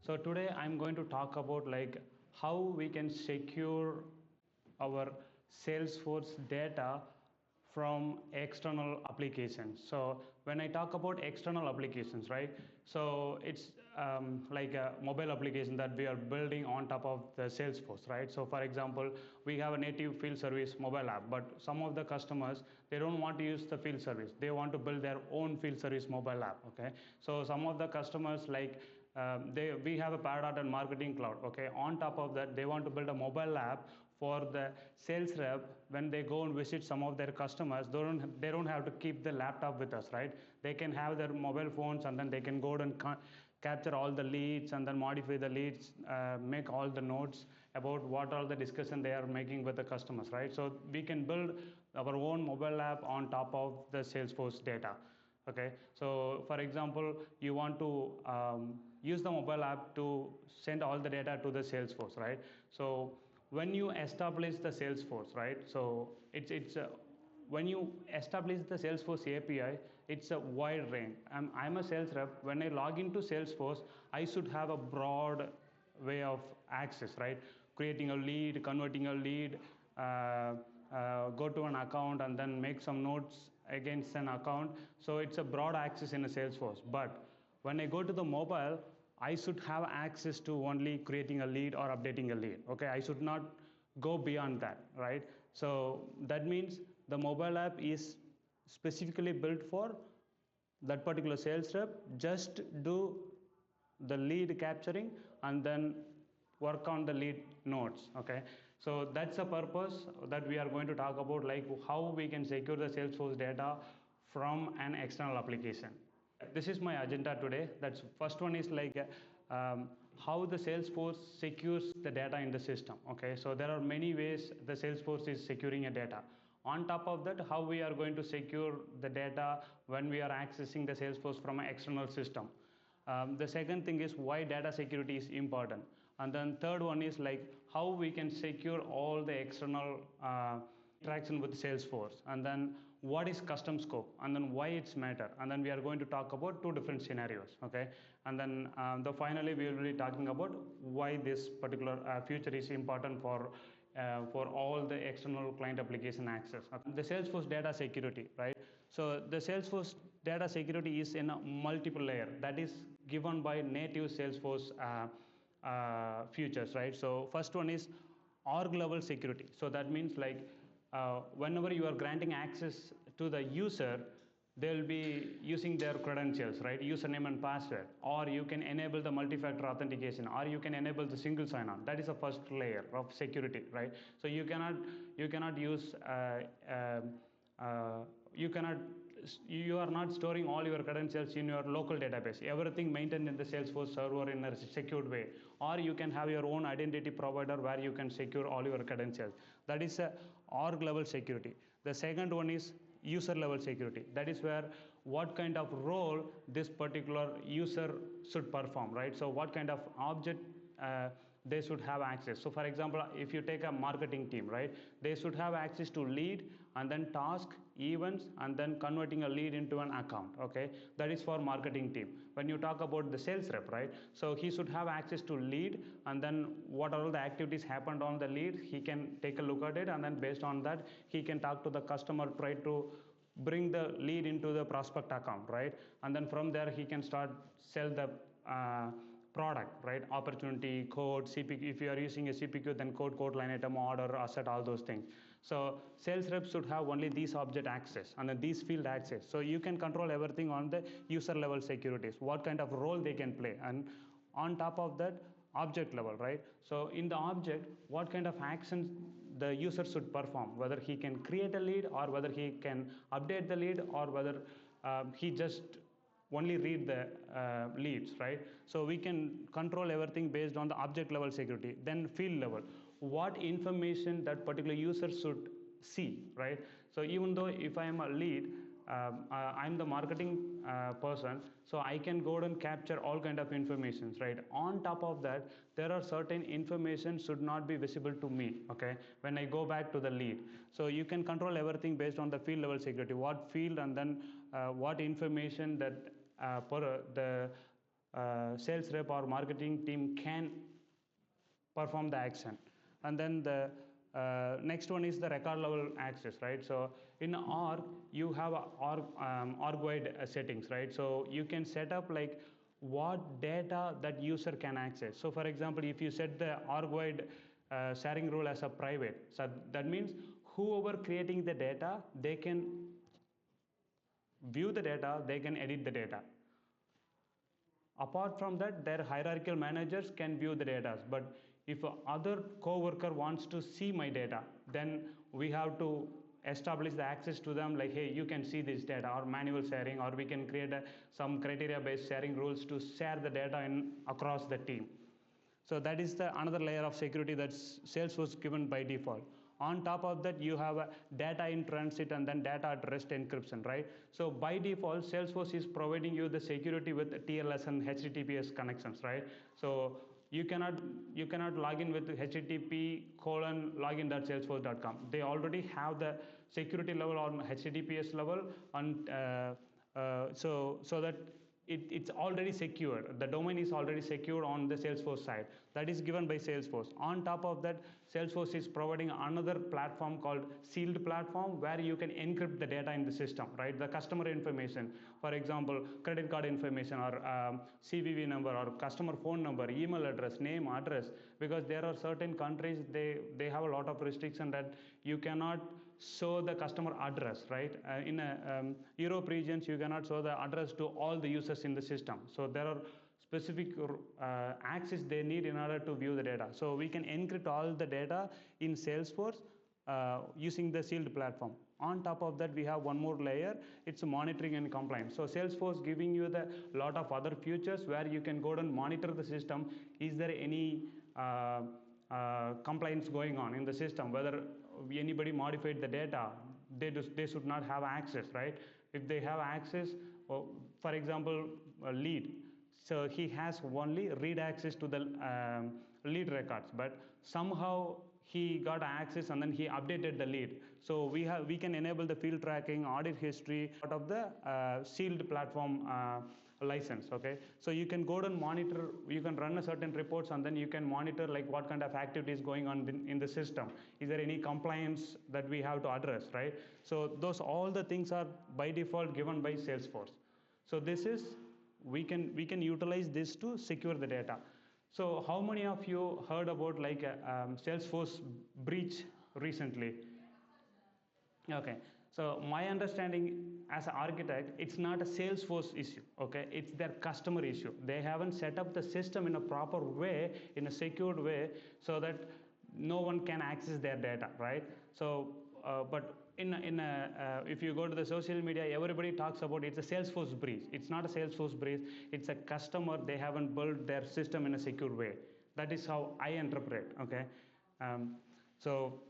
So today I'm going to talk about like how we can secure our Salesforce data from external applications. So when I talk about external applications, right? So it's like a mobile application that we are building on top of the Salesforce, right? So for example, we have a native field service mobile app, but some of the customers, they don't want to use the field service. They want to build their own field service mobile app. Okay. So some of the customers like we have a Pardot and Marketing Cloud. Okay, on top of that, they want to build a mobile app for the sales rep when they go and visit some of their customers. They don't have to keep the laptop with us, right? They can have their mobile phones and then they can go and capture all the leads and then modify the leads, make all the notes about what all the discussion they are making with the customers, right? So we can build our own mobile app on top of the Salesforce data. Okay, so for example, you want to use the mobile app to send all the data to the Salesforce, right? So when you establish the Salesforce, right? So it's when you establish the Salesforce API, it's a wide range. I'm a sales rep. When I log into Salesforce, I should have a broad way of access, right? Creating a lead, converting a lead, go to an account and then make some notes against an account. So it's a broad access in a Salesforce. But when I go to the mobile, I should have access to only creating a lead or updating a lead. Okay, I should not go beyond that, right? So that means the mobile app is specifically built for that particular sales rep. Just do the lead capturing and then work on the lead nodes. Okay, so that's the purpose that we are going to talk about, like how we can secure the Salesforce data from an external application. This is my agenda today. That's first one is like how the Salesforce secures the data in the system. Okay, so there are many ways the Salesforce is securing a data. On top of that, how we are going to secure the data when we are accessing the Salesforce from an external system. The second thing is why data security is important, and then third one is like how we can secure all the external interaction with Salesforce, and then what is custom scope, and then why it's matter, and then we are going to talk about two different scenarios. Okay, and then finally we will be talking about why this particular feature is important for all the external client application access. The Salesforce data security, right? So the Salesforce data security is in a multiple layer that is given by native Salesforce features, right? So first one is org level security. So that means like whenever you are granting access to the user, they'll be using their credentials, right? Username and password, or you can enable the multi-factor authentication, or you can enable the single sign-on. That is the first layer of security, right? So you cannot use you are not storing all your credentials in your local database. Everything maintained in the Salesforce server in a secured way. Or you can have your own identity provider where you can secure all your credentials. That is a org level security. The second one is user level security. That is where what kind of role this particular user should perform, right? So what kind of object they should have access. So for example, if you take a marketing team, right, they should have access to lead and then task, events, and then converting a lead into an account. Okay, that is for marketing team. When you talk about the sales rep, right, so he should have access to lead, and then what are all the activities happened on the lead, he can take a look at it, and then based on that he can talk to the customer, try to bring the lead into the prospect account, right? And then from there he can start sell the product, right? Opportunity, code, CPQ. If you are using a CPQ, then code, line item, order, asset, all those things. So sales reps should have only these object access and then these field access. So you can control everything on the user level securities, what kind of role they can play, and on top of that, object level, right? So in the object, what kind of actions the user should perform, whether he can create a lead or whether he can update the lead, or whether he just only read the leads, right? So we can control everything based on the object level security. Then field level, what information that particular user should see, right? So even though if I am a lead, I'm the marketing person, so I can go and capture all kind of informations, right? On top of that, there are certain information should not be visible to me, okay, when I go back to the lead. So you can control everything based on the field level security, what field, and then what information that sales rep or marketing team can perform the action. And then the next one is the record level access, right? So in org you have org wide settings, right? So you can set up like what data that user can access. So for example, if you set the org wide sharing rule as a private, so that means whoever creating the data, they can view the data, they can edit the data. Apart from that, their hierarchical managers can view the data. But if other co-worker wants to see my data, then we have to establish the access to them, like, hey, you can see this data, or manual sharing, or we can create some criteria-based sharing rules to share the data across the team. So that is the another layer of security that's Salesforce given by default. On top of that, you have a data in transit and then data at rest encryption, right? So by default, Salesforce is providing you the security with TLS and HTTPS connections, right? So you cannot log in with http:/login.salesforce.com. They already have the security level on HTTPS level, and so that it's already secured. The domain is already secured on the Salesforce side. That is given by Salesforce. On top of that, Salesforce is providing another platform called sealed platform, where you can encrypt the data in the system, right? The customer information, for example, credit card information, or CVV number, or customer phone number, email address, name, address, because there are certain countries, they have a lot of restriction that you cannot show the customer address, right? In Europe regions, you cannot show the address to all the users in the system. So there are specific access they need in order to view the data. So we can encrypt all the data in Salesforce using the sealed platform. On top of that, we have one more layer. It's monitoring and compliance. So Salesforce giving you the lot of other features where you can go and monitor the system. Is there any compliance going on in the system? Whether anybody modified the data, they should not have access, right? If they have access, for example, a lead, so he has only read access to the lead records, but somehow he got access and then he updated the lead. So we can enable the field tracking, audit history out of the sealed platform license. Okay, so you can go and monitor, you can run a certain reports, and then you can monitor like what kind of activity is going on in the system. Is there any compliance that we have to address, right? So those all the things are by default given by Salesforce. So this is we can utilize this to secure the data. So how many of you heard about like Salesforce breach recently? Okay, so my understanding as an architect, it's not a Salesforce issue, okay? It's their customer issue. They haven't set up the system in a proper way, in a secured way, so that no one can access their data, right? So, but if you go to the social media, everybody talks about it's a Salesforce breach. It's not a Salesforce breach. It's a customer. They haven't built their system in a secure way. That is how I interpret. Okay, so